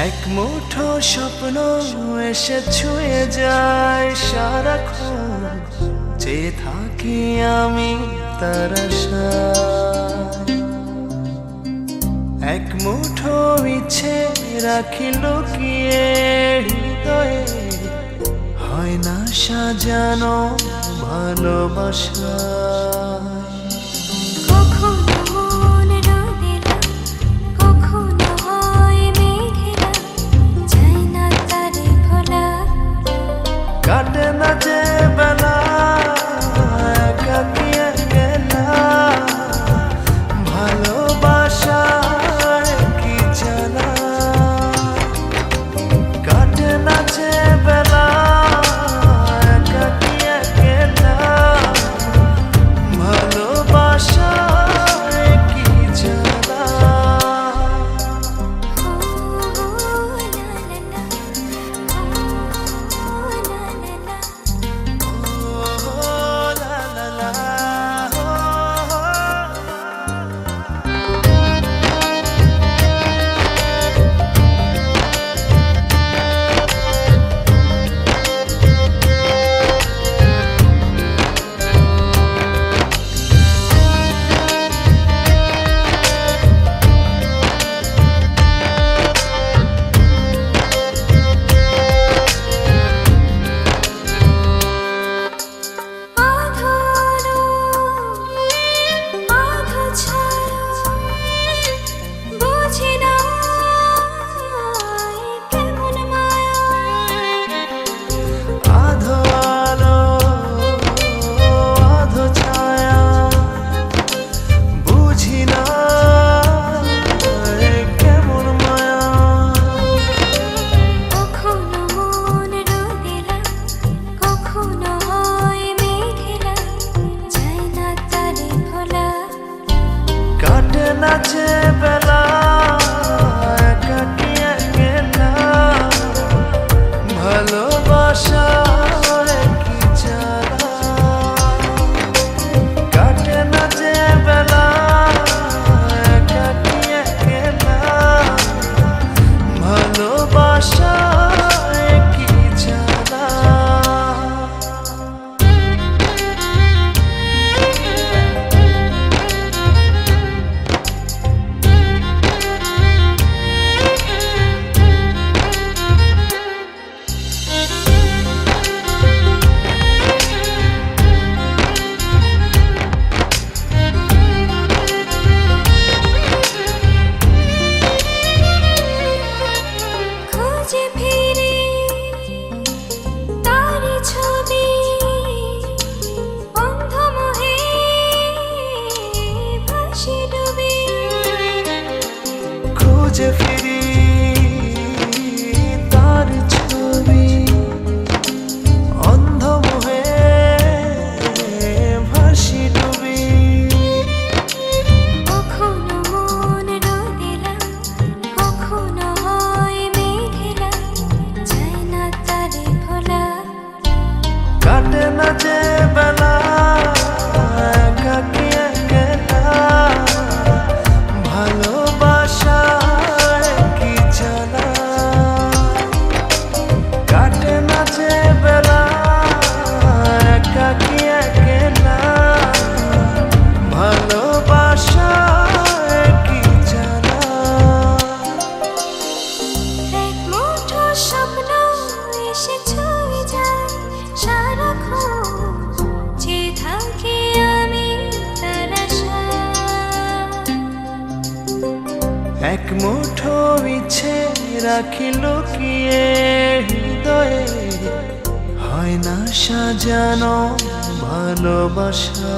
এক মুঠো স্বপ্ন এসে ছুঁয়ে যায় সারাক্ষণ, চেয়ে থাকি আমি তার আশায়। এক মুঠো ইচ্ছে রাখি লুকিয়ে হৃদয়ে, হয় না সাজানো ভালোবাসা। কাটে না যে বেলা একাকী একলা, ভালোবাসায় কি জ্বালা। কাটে না যে বেলা একাকী একলা, ভালোবাসায় কি জ্বালা। নাচে বেলা একাকী একলা, ভালোবাসায় কি জ্বালা। কাটে না যে বেলা একাকী একলা, ভালোবাসায় কি জ্বালা। খুঁজে ফিরি তার ছবি, অন্ধ মোহে ভাসি ডুবি। কখনো মন রোদেলা, কখনো হয় মেঘেলা, যায় না তারে ভোলা। কাটে না যে বেলা একাকী একলা, ভালোবাসায় কি জ্বালা। কাটে না যে বেলা একাকী একলা, ভালোবাসায় কি জ্বালা। এক মুঠো স্বপ্ন এসে ছুঁয়ে যায় সারাক্ষণ, চেয়ে থাকি আমি তার আশায়। এক মুঠো ইচ্ছে রাখি লুকিয়ে হৃদয়ে, হয় না সাজানো ভালোবাসা।